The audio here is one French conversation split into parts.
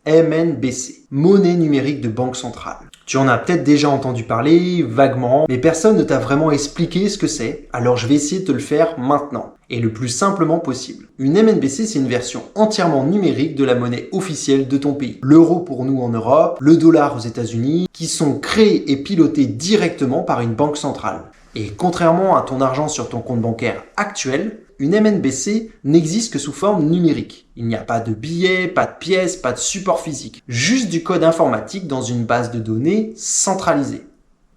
MNBC, monnaie numérique de banque centrale. Tu en as peut-être déjà entendu parler, vaguement, mais personne ne t'a vraiment expliqué ce que c'est, alors je vais essayer de te le faire maintenant, et le plus simplement possible. Une MNBC, c'est une version entièrement numérique de la monnaie officielle de ton pays. L'euro pour nous en Europe, le dollar aux États-Unis, qui sont créés et pilotés directement par une banque centrale. Et contrairement à ton argent sur ton compte bancaire actuel, une MNBC n'existe que sous forme numérique. Il n'y a pas de billets, pas de pièces, pas de support physique. Juste du code informatique dans une base de données centralisée.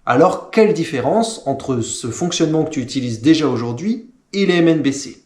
Alors, quelle différence entre ce fonctionnement que tu utilises déjà aujourd'hui et les MNBC ?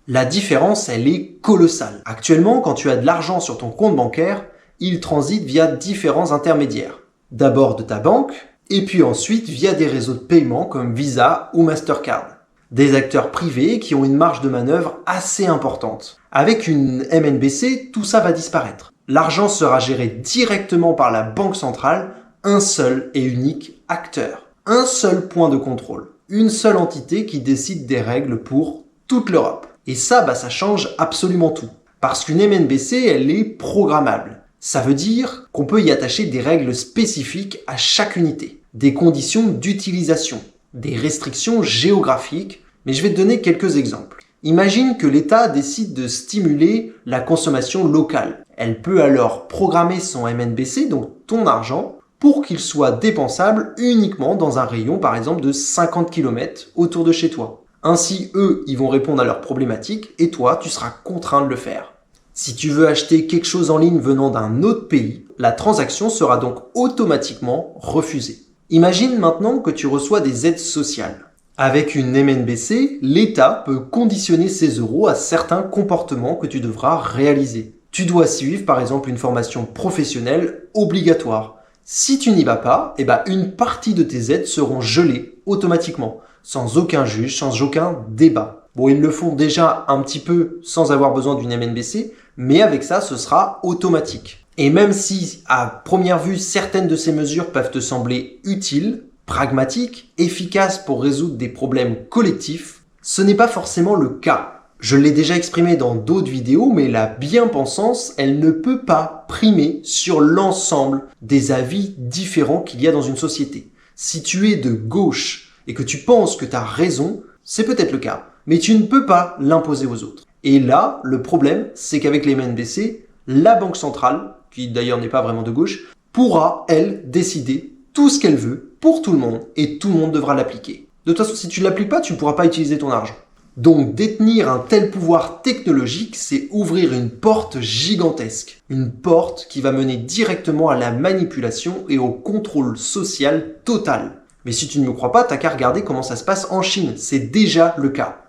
La différence, elle est colossale. Actuellement, quand tu as de l'argent sur ton compte bancaire, il transite via différents intermédiaires. D'abord de ta banque, et puis ensuite via des réseaux de paiement comme Visa ou Mastercard. Des acteurs privés qui ont une marge de manœuvre assez importante. Avec une MNBC, tout ça va disparaître. L'argent sera géré directement par la banque centrale, un seul et unique acteur. Un seul point de contrôle. Une seule entité qui décide des règles pour toute l'Europe. Et ça, ça change absolument tout. Parce qu'une MNBC, elle est programmable. Ça veut dire qu'on peut y attacher des règles spécifiques à chaque unité. Des conditions d'utilisation. Des restrictions géographiques, mais je vais te donner quelques exemples. Imagine que l'État décide de stimuler la consommation locale. Elle peut alors programmer son MNBC, donc ton argent, pour qu'il soit dépensable uniquement dans un rayon par exemple de 50 km autour de chez toi. Ainsi, eux, ils vont répondre à leurs problématiques et toi, tu seras contraint de le faire. Si tu veux acheter quelque chose en ligne venant d'un autre pays, la transaction sera donc automatiquement refusée. Imagine maintenant que tu reçois des aides sociales. Avec une MNBC, l'État peut conditionner ces euros à certains comportements que tu devras réaliser. Tu dois suivre par exemple une formation professionnelle obligatoire. Si tu n'y vas pas, une partie de tes aides seront gelées automatiquement, sans aucun juge, sans aucun débat. Bon, ils le font déjà un petit peu sans avoir besoin d'une MNBC, mais avec ça, ce sera automatique. Et même si, à première vue, certaines de ces mesures peuvent te sembler utiles, pragmatiques, efficaces pour résoudre des problèmes collectifs, ce n'est pas forcément le cas. Je l'ai déjà exprimé dans d'autres vidéos, mais la bien-pensance, elle ne peut pas primer sur l'ensemble des avis différents qu'il y a dans une société. Si tu es de gauche et que tu penses que tu as raison, c'est peut-être le cas, mais tu ne peux pas l'imposer aux autres. Et là, le problème, c'est qu'avec les MNBC, la banque centrale, qui d'ailleurs n'est pas vraiment de gauche, pourra, elle, décider tout ce qu'elle veut pour tout le monde et tout le monde devra l'appliquer. De toute façon, si tu ne l'appliques pas, tu ne pourras pas utiliser ton argent. Donc, détenir un tel pouvoir technologique, c'est ouvrir une porte gigantesque. Une porte qui va mener directement à la manipulation et au contrôle social total. Mais si tu ne me crois pas, t'as qu'à regarder comment ça se passe en Chine. C'est déjà le cas.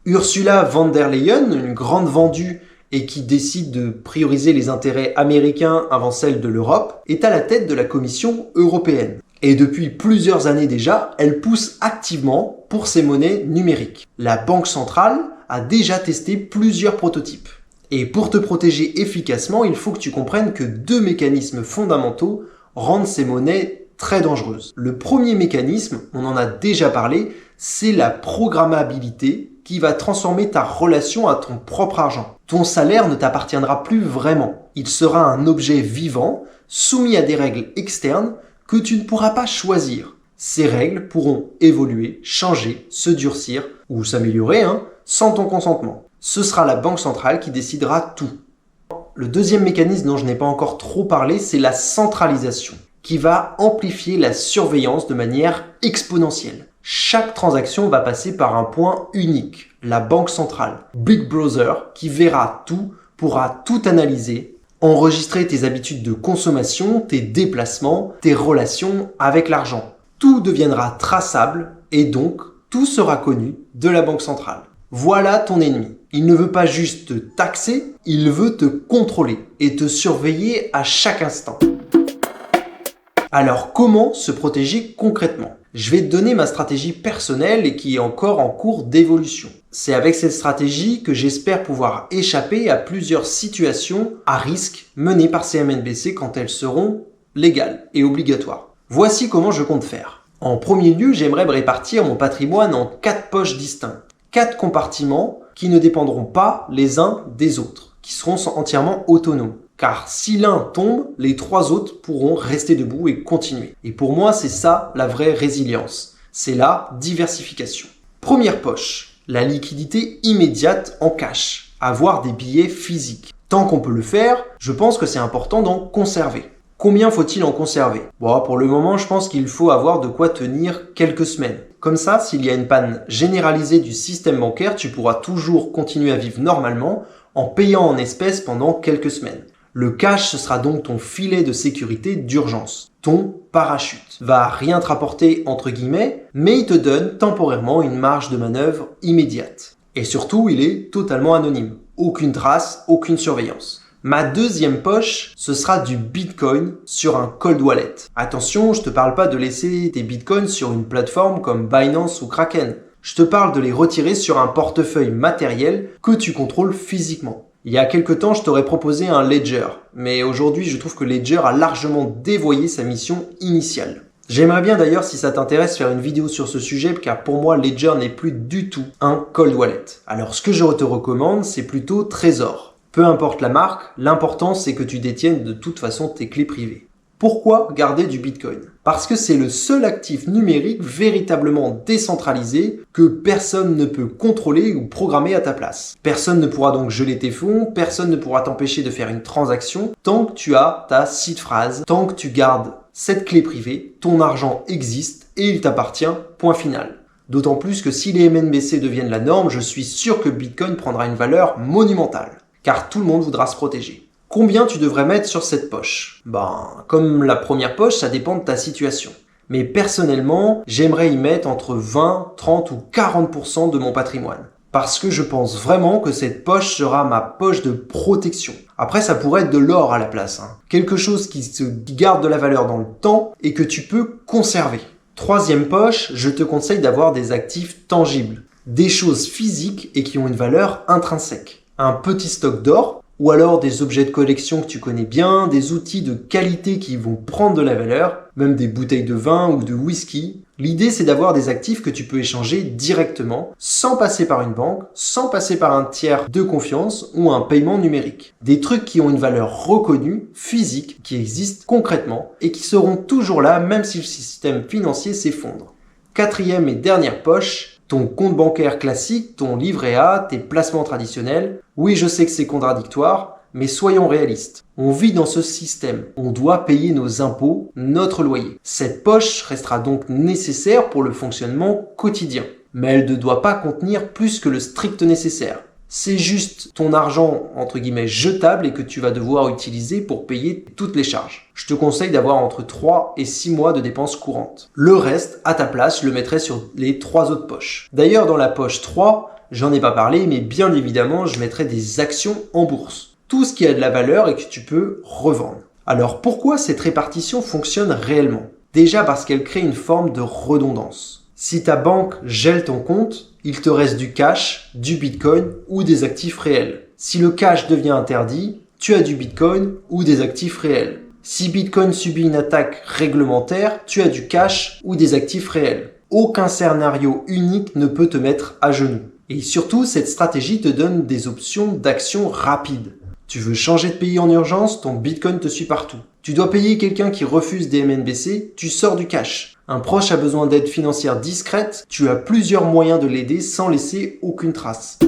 Ursula von der Leyen, une grande vendue et qui décide de prioriser les intérêts américains avant celles de l'Europe, est à la tête de la Commission européenne. Et depuis plusieurs années déjà, elle pousse activement pour ces monnaies numériques. La Banque centrale a déjà testé plusieurs prototypes. Et pour te protéger efficacement, il faut que tu comprennes que deux mécanismes fondamentaux rendent ces monnaies très dangereuses. Le premier mécanisme, on en a déjà parlé, c'est la programmabilité qui va transformer ta relation à ton propre argent. Ton salaire ne t'appartiendra plus vraiment. Il sera un objet vivant, soumis à des règles externes que tu ne pourras pas choisir. Ces règles pourront évoluer, changer, se durcir ou s'améliorer sans ton consentement. Ce sera la banque centrale qui décidera tout. Le deuxième mécanisme dont je n'ai pas encore trop parlé, c'est la centralisation, qui va amplifier la surveillance de manière exponentielle. Chaque transaction va passer par un point unique, la banque centrale. Big Brother, qui verra tout, pourra tout analyser, enregistrer tes habitudes de consommation, tes déplacements, tes relations avec l'argent. Tout deviendra traçable et donc tout sera connu de la banque centrale. Voilà ton ennemi. Il ne veut pas juste te taxer, il veut te contrôler et te surveiller à chaque instant. Alors, comment se protéger concrètement ? Je vais te donner ma stratégie personnelle et qui est encore en cours d'évolution. C'est avec cette stratégie que j'espère pouvoir échapper à plusieurs situations à risque menées par ces MNBC quand elles seront légales et obligatoires. Voici comment je compte faire. En premier lieu, j'aimerais répartir mon patrimoine en 4 poches distinctes. 4 compartiments qui ne dépendront pas les uns des autres, qui seront entièrement autonomes. Car si l'un tombe, les 3 autres pourront rester debout et continuer. Et pour moi, c'est ça la vraie résilience. C'est la diversification. Première poche, la liquidité immédiate en cash. Avoir des billets physiques. Tant qu'on peut le faire, je pense que c'est important d'en conserver. Combien faut-il en conserver? Bon, pour le moment, je pense qu'il faut avoir de quoi tenir quelques semaines. Comme ça, s'il y a une panne généralisée du système bancaire, tu pourras toujours continuer à vivre normalement en payant en espèces pendant quelques semaines. Le cash, ce sera donc ton filet de sécurité d'urgence, ton parachute. Va rien te rapporter entre guillemets, mais il te donne temporairement une marge de manœuvre immédiate. Et surtout, il est totalement anonyme. Aucune trace, aucune surveillance. Ma deuxième poche, ce sera du Bitcoin sur un cold wallet. Attention, je te parle pas de laisser tes Bitcoins sur une plateforme comme Binance ou Kraken. Je te parle de les retirer sur un portefeuille matériel que tu contrôles physiquement. Il y a quelques temps, je t'aurais proposé un Ledger, mais aujourd'hui, je trouve que Ledger a largement dévoyé sa mission initiale. J'aimerais bien d'ailleurs, si ça t'intéresse, faire une vidéo sur ce sujet, car pour moi, Ledger n'est plus du tout un cold wallet. Alors, ce que je te recommande, c'est plutôt Trésor. Peu importe la marque, l'important c'est que tu détiennes de toute façon tes clés privées. Pourquoi garder du Bitcoin? Parce que c'est le seul actif numérique véritablement décentralisé que personne ne peut contrôler ou programmer à ta place. Personne ne pourra donc geler tes fonds, personne ne pourra t'empêcher de faire une transaction tant que tu as ta seed phrase, tant que tu gardes cette clé privée, ton argent existe et il t'appartient, point final. D'autant plus que si les MNBC deviennent la norme, je suis sûr que Bitcoin prendra une valeur monumentale. Car tout le monde voudra se protéger. Combien tu devrais mettre sur cette poche? Comme la première poche, ça dépend de ta situation. Mais personnellement, j'aimerais y mettre entre 20, 30 ou 40% de mon patrimoine. Parce que je pense vraiment que cette poche sera ma poche de protection. Après, ça pourrait être de l'or à la place. Quelque chose qui garde de la valeur dans le temps et que tu peux conserver. Troisième poche, je te conseille d'avoir des actifs tangibles. Des choses physiques et qui ont une valeur intrinsèque. Un petit stock d'or, ou alors des objets de collection que tu connais bien, des outils de qualité qui vont prendre de la valeur, même des bouteilles de vin ou de whisky. L'idée, c'est d'avoir des actifs que tu peux échanger directement, sans passer par une banque, sans passer par un tiers de confiance ou un paiement numérique. Des trucs qui ont une valeur reconnue, physique, qui existent concrètement et qui seront toujours là même si le système financier s'effondre. Quatrième et dernière poche, ton compte bancaire classique, ton livret A, tes placements traditionnels. Oui, je sais que c'est contradictoire, mais soyons réalistes. On vit dans ce système. On doit payer nos impôts, notre loyer. Cette poche restera donc nécessaire pour le fonctionnement quotidien. Mais elle ne doit pas contenir plus que le strict nécessaire. C'est juste ton argent, entre guillemets, jetable et que tu vas devoir utiliser pour payer toutes les charges. Je te conseille d'avoir entre 3 et 6 mois de dépenses courantes. Le reste, à ta place, je le mettrai sur les 3 autres poches. D'ailleurs, dans la poche 3, j'en ai pas parlé, mais bien évidemment, je mettrai des actions en bourse. Tout ce qui a de la valeur et que tu peux revendre. Alors, pourquoi cette répartition fonctionne réellement? Déjà parce qu'elle crée une forme de redondance. Si ta banque gèle ton compte, il te reste du cash, du Bitcoin ou des actifs réels. Si le cash devient interdit, tu as du Bitcoin ou des actifs réels. Si Bitcoin subit une attaque réglementaire, tu as du cash ou des actifs réels. Aucun scénario unique ne peut te mettre à genoux. Et surtout, cette stratégie te donne des options d'action rapides. Tu veux changer de pays en urgence, ton Bitcoin te suit partout. Tu dois payer quelqu'un qui refuse des MNBC, tu sors du cash. Un proche a besoin d'aide financière discrète, tu as plusieurs moyens de l'aider sans laisser aucune trace.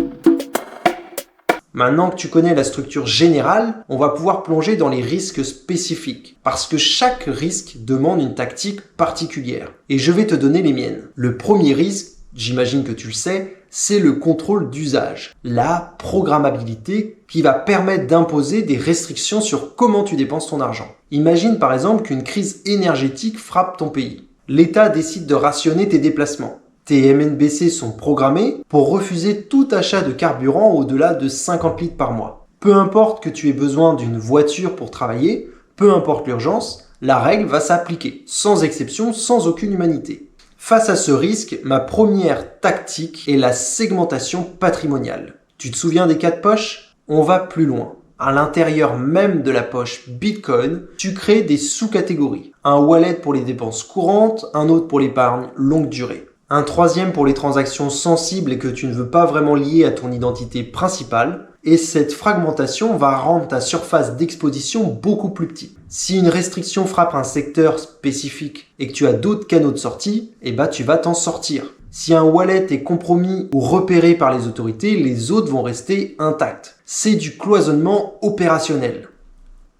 Maintenant que tu connais la structure générale, on va pouvoir plonger dans les risques spécifiques. Parce que chaque risque demande une tactique particulière. Et je vais te donner les miennes. Le premier risque, j'imagine que tu le sais, c'est le contrôle d'usage. La programmabilité qui va permettre d'imposer des restrictions sur comment tu dépenses ton argent. Imagine par exemple qu'une crise énergétique frappe ton pays. L'État décide de rationner tes déplacements. Tes MNBC sont programmés pour refuser tout achat de carburant au-delà de 50 litres par mois. Peu importe que tu aies besoin d'une voiture pour travailler, peu importe l'urgence, la règle va s'appliquer, sans exception, sans aucune humanité. Face à ce risque, ma première tactique est la segmentation patrimoniale. Tu te souviens des 4 poches? On va plus loin. À l'intérieur même de la poche Bitcoin, tu crées des sous-catégories. Un wallet pour les dépenses courantes, un autre pour l'épargne longue durée. Un troisième pour les transactions sensibles et que tu ne veux pas vraiment lier à ton identité principale. Et cette fragmentation va rendre ta surface d'exposition beaucoup plus petite. Si une restriction frappe un secteur spécifique et que tu as d'autres canaux de sortie, tu vas t'en sortir. Si un wallet est compromis ou repéré par les autorités, les autres vont rester intacts. C'est du cloisonnement opérationnel.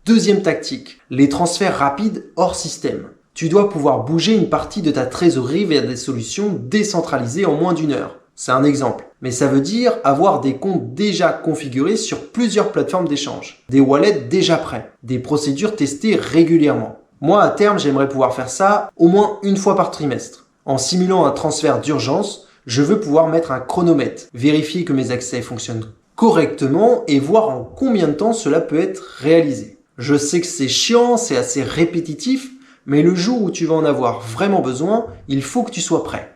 Deuxième tactique, les transferts rapides hors système. Tu dois pouvoir bouger une partie de ta trésorerie vers des solutions décentralisées en moins d'1 heure. C'est un exemple. Mais ça veut dire avoir des comptes déjà configurés sur plusieurs plateformes d'échange, des wallets déjà prêts, des procédures testées régulièrement. Moi, à terme, j'aimerais pouvoir faire ça au moins une fois par trimestre. En simulant un transfert d'urgence, je veux pouvoir mettre un chronomètre, vérifier que mes accès fonctionnent correctement et voir en combien de temps cela peut être réalisé. Je sais que c'est chiant, c'est assez répétitif, mais le jour où tu vas en avoir vraiment besoin, il faut que tu sois prêt.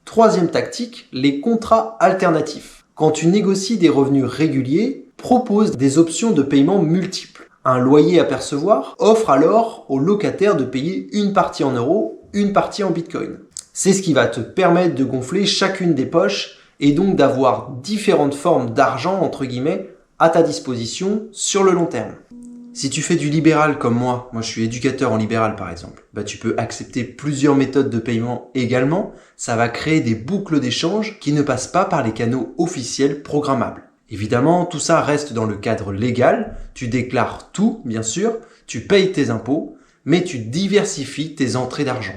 Troisième tactique, les contrats alternatifs. Quand tu négocies des revenus réguliers, propose des options de paiement multiples. Un loyer à percevoir offre alors aux locataires de payer une partie en euros, une partie en bitcoin. C'est ce qui va te permettre de gonfler chacune des poches et donc d'avoir différentes formes d'argent, entre guillemets, à ta disposition sur le long terme. Si tu fais du libéral comme moi je suis éducateur en libéral par exemple, tu peux accepter plusieurs méthodes de paiement également. Ça va créer des boucles d'échange qui ne passent pas par les canaux officiels programmables. Évidemment, tout ça reste dans le cadre légal. Tu déclares tout, bien sûr, tu payes tes impôts, mais tu diversifies tes entrées d'argent.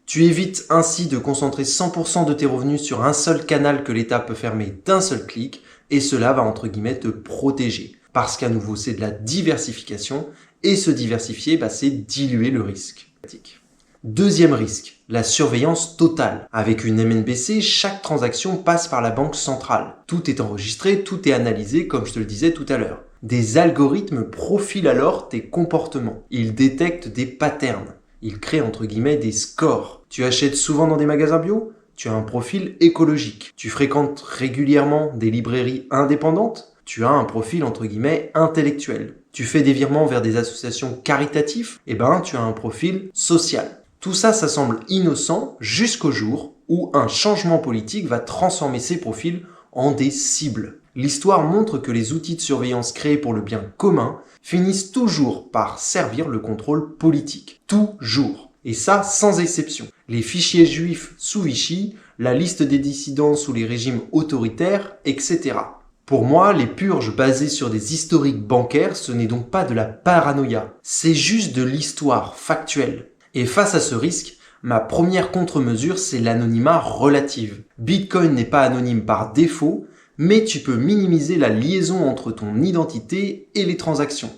Tu évites ainsi de concentrer 100% de tes revenus sur un seul canal que l'État peut fermer d'un seul clic, et cela va entre guillemets te protéger. Parce qu'à nouveau, c'est de la diversification, et se diversifier, c'est diluer le risque. Deuxième risque, la surveillance totale. Avec une MNBC, chaque transaction passe par la banque centrale. Tout est enregistré, tout est analysé, comme je te le disais tout à l'heure. Des algorithmes profilent alors tes comportements. Ils détectent des patterns. Ils créent entre guillemets des scores. Tu achètes souvent dans des magasins bio ? Tu as un profil écologique. Tu fréquentes régulièrement des librairies indépendantes ? Tu as un profil entre guillemets intellectuel. Tu fais des virements vers des associations caritatives ? Tu as un profil social. Tout ça, ça semble innocent jusqu'au jour où un changement politique va transformer ces profils en des cibles. L'histoire montre que les outils de surveillance créés pour le bien commun finissent toujours par servir le contrôle politique. Toujours. Et ça, sans exception. Les fichiers juifs sous Vichy, la liste des dissidents sous les régimes autoritaires, etc. Pour moi, les purges basées sur des historiques bancaires, ce n'est donc pas de la paranoïa. C'est juste de l'histoire factuelle. Et face à ce risque, ma première contre-mesure, c'est l'anonymat relative. Bitcoin n'est pas anonyme par défaut, mais tu peux minimiser la liaison entre ton identité et les transactions.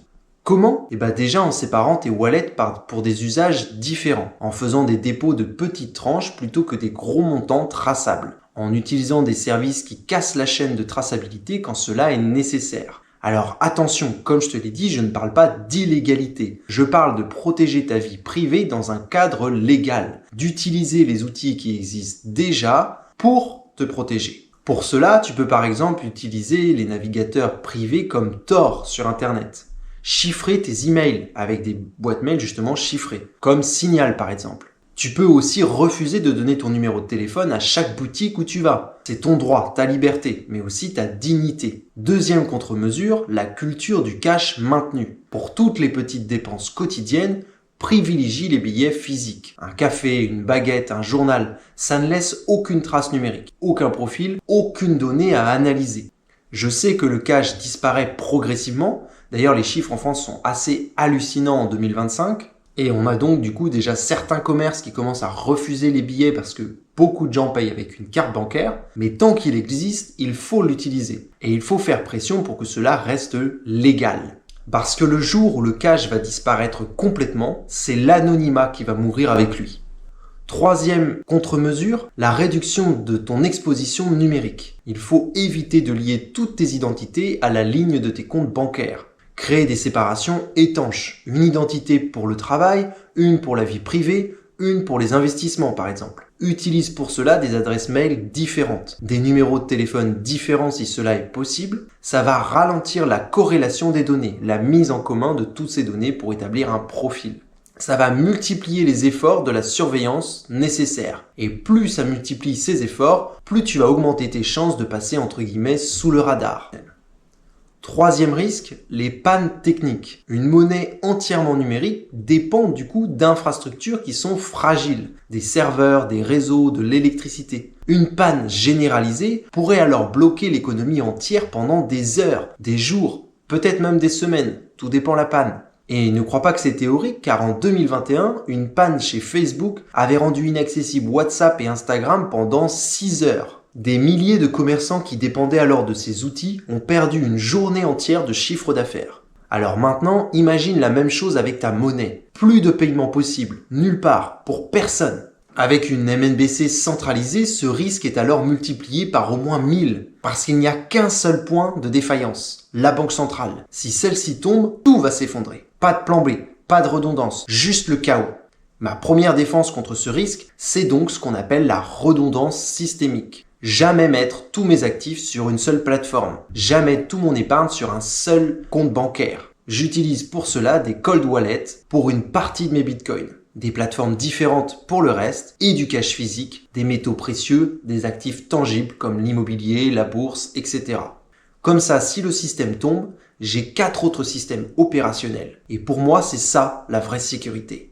Comment ? Déjà en séparant tes wallets pour des usages différents, en faisant des dépôts de petites tranches plutôt que des gros montants traçables, en utilisant des services qui cassent la chaîne de traçabilité quand cela est nécessaire. Alors attention, comme je te l'ai dit, je ne parle pas d'illégalité. Je parle de protéger ta vie privée dans un cadre légal, d'utiliser les outils qui existent déjà pour te protéger. Pour cela, tu peux par exemple utiliser les navigateurs privés comme Tor sur Internet. Chiffrer tes emails avec des boîtes mail justement chiffrées, comme Signal par exemple. Tu peux aussi refuser de donner ton numéro de téléphone à chaque boutique où tu vas. C'est ton droit, ta liberté, mais aussi ta dignité. Deuxième contre-mesure, la culture du cash maintenu. Pour toutes les petites dépenses quotidiennes, privilégie les billets physiques. Un café, une baguette, un journal, ça ne laisse aucune trace numérique, aucun profil, aucune donnée à analyser. Je sais que le cash disparaît progressivement. D'ailleurs, les chiffres en France sont assez hallucinants en 2025. Et on a donc du coup déjà certains commerces qui commencent à refuser les billets parce que beaucoup de gens payent avec une carte bancaire. Mais tant qu'il existe, il faut l'utiliser. Et il faut faire pression pour que cela reste légal. Parce que le jour où le cash va disparaître complètement, c'est l'anonymat qui va mourir avec lui. Troisième contre-mesure, la réduction de ton exposition numérique. Il faut éviter de lier toutes tes identités à la ligne de tes comptes bancaires. Créer des séparations étanches. Une identité pour le travail, une pour la vie privée, une pour les investissements par exemple. Utilise pour cela des adresses mail différentes, des numéros de téléphone différents si cela est possible. Ça va ralentir la corrélation des données, la mise en commun de toutes ces données pour établir un profil. Ça va multiplier les efforts de la surveillance nécessaires. Et plus ça multiplie ces efforts, plus tu vas augmenter tes chances de passer entre guillemets sous le radar. Troisième risque, les pannes techniques. Une monnaie entièrement numérique dépend du coup d'infrastructures qui sont fragiles, des serveurs, des réseaux, de l'électricité. Une panne généralisée pourrait alors bloquer l'économie entière pendant des heures, des jours, peut-être même des semaines, tout dépend la panne. Et ne crois pas que c'est théorique, car en 2021, une panne chez Facebook avait rendu inaccessible WhatsApp et Instagram pendant 6 heures. Des milliers de commerçants qui dépendaient alors de ces outils ont perdu une journée entière de chiffre d'affaires. Alors maintenant, imagine la même chose avec ta monnaie. Plus de paiement possible, nulle part, pour personne. Avec une MNBC centralisée, ce risque est alors multiplié par au moins 1000, parce qu'il n'y a qu'un seul point de défaillance, la banque centrale. Si celle-ci tombe, tout va s'effondrer. Pas de plan B, pas de redondance, juste le chaos. Ma première défense contre ce risque, c'est donc ce qu'on appelle la redondance systémique. Jamais mettre tous mes actifs sur une seule plateforme. Jamais tout mon épargne sur un seul compte bancaire. J'utilise pour cela des cold wallets pour une partie de mes bitcoins. Des plateformes différentes pour le reste et du cash physique, des métaux précieux, des actifs tangibles comme l'immobilier, la bourse, etc. Comme ça, si le système tombe, j'ai 4 autres systèmes opérationnels. Et pour moi, c'est ça la vraie sécurité.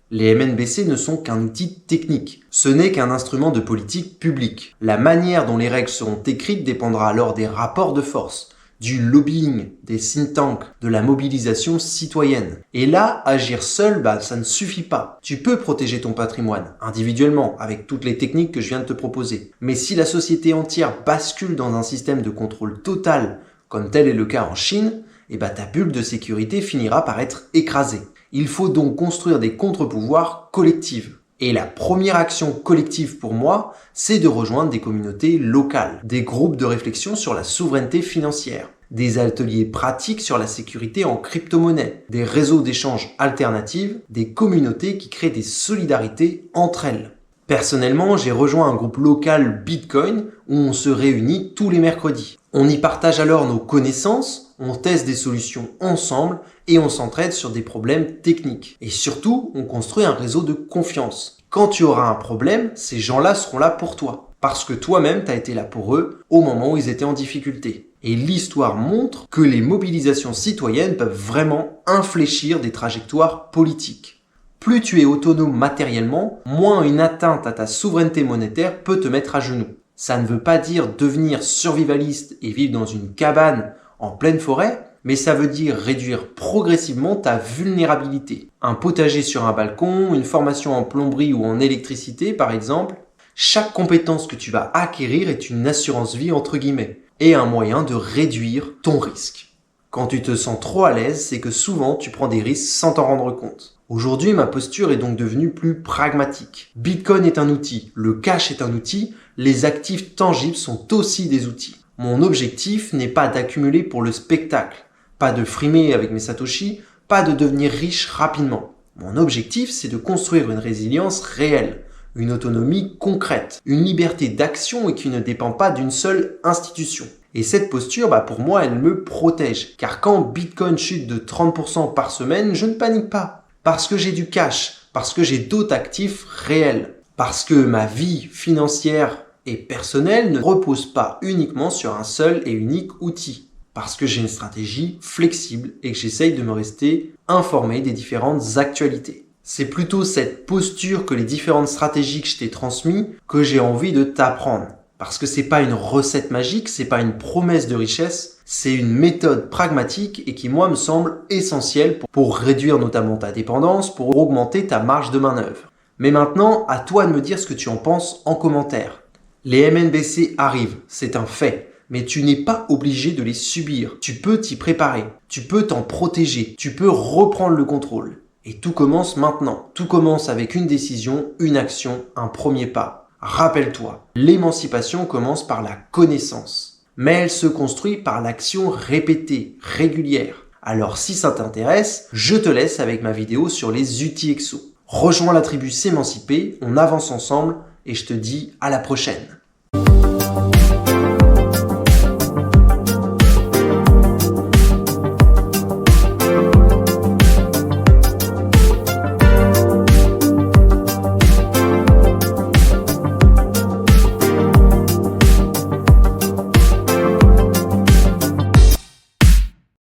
Les MNBC ne sont qu'un outil technique. Ce n'est qu'un instrument de politique publique. La manière dont les règles seront écrites dépendra alors des rapports de force, du lobbying, des think tanks, de la mobilisation citoyenne. Et là, agir seul, ça ne suffit pas. Tu peux protéger ton patrimoine, individuellement, avec toutes les techniques que je viens de te proposer. Mais si la société entière bascule dans un système de contrôle total, comme tel est le cas en Chine, ta bulle de sécurité finira par être écrasée. Il faut donc construire des contre-pouvoirs collectifs. Et la première action collective pour moi, c'est de rejoindre des communautés locales, des groupes de réflexion sur la souveraineté financière, des ateliers pratiques sur la sécurité en crypto-monnaie, des réseaux d'échanges alternatifs, des communautés qui créent des solidarités entre elles. Personnellement, j'ai rejoint un groupe local Bitcoin où on se réunit tous les mercredis. On y partage alors nos connaissances, on teste des solutions ensemble et on s'entraide sur des problèmes techniques. Et surtout, on construit un réseau de confiance. Quand tu auras un problème, ces gens-là seront là pour toi. Parce que toi-même, tu as été là pour eux au moment où ils étaient en difficulté. Et l'histoire montre que les mobilisations citoyennes peuvent vraiment infléchir des trajectoires politiques. Plus tu es autonome matériellement, moins une atteinte à ta souveraineté monétaire peut te mettre à genoux. Ça ne veut pas dire devenir survivaliste et vivre dans une cabane en pleine forêt, mais ça veut dire réduire progressivement ta vulnérabilité. Un potager sur un balcon, une formation en plomberie ou en électricité par exemple, chaque compétence que tu vas acquérir est une assurance vie entre guillemets et un moyen de réduire ton risque. Quand tu te sens trop à l'aise, c'est que souvent tu prends des risques sans t'en rendre compte. Aujourd'hui, ma posture est donc devenue plus pragmatique. Bitcoin est un outil, le cash est un outil, les actifs tangibles sont aussi des outils. Mon objectif n'est pas d'accumuler pour le spectacle, pas de frimer avec mes satoshis, pas de devenir riche rapidement. Mon objectif, c'est de construire une résilience réelle, une autonomie concrète, une liberté d'action et qui ne dépend pas d'une seule institution. Et cette posture, pour moi, elle me protège. Car quand Bitcoin chute de 30% par semaine, je ne panique pas. Parce que j'ai du cash, parce que j'ai d'autres actifs réels, parce que ma vie financière et personnelle ne repose pas uniquement sur un seul et unique outil, parce que j'ai une stratégie flexible et que j'essaye de me rester informé des différentes actualités. C'est plutôt cette posture que les différentes stratégies que je t'ai transmises que j'ai envie de t'apprendre. Parce que c'est pas une recette magique, c'est pas une promesse de richesse, c'est une méthode pragmatique et qui, moi, me semble essentielle pour réduire notamment ta dépendance, pour augmenter ta marge de manœuvre. Mais maintenant, à toi de me dire ce que tu en penses en commentaire. Les MNBC arrivent, c'est un fait, mais tu n'es pas obligé de les subir. Tu peux t'y préparer, tu peux t'en protéger, tu peux reprendre le contrôle. Et tout commence maintenant. Tout commence avec une décision, une action, un premier pas. Rappelle-toi, l'émancipation commence par la connaissance, mais elle se construit par l'action répétée, régulière. Alors si ça t'intéresse, je te laisse avec ma vidéo sur les UTXO. Rejoins la tribu S'émanciper, on avance ensemble et je te dis à la prochaine.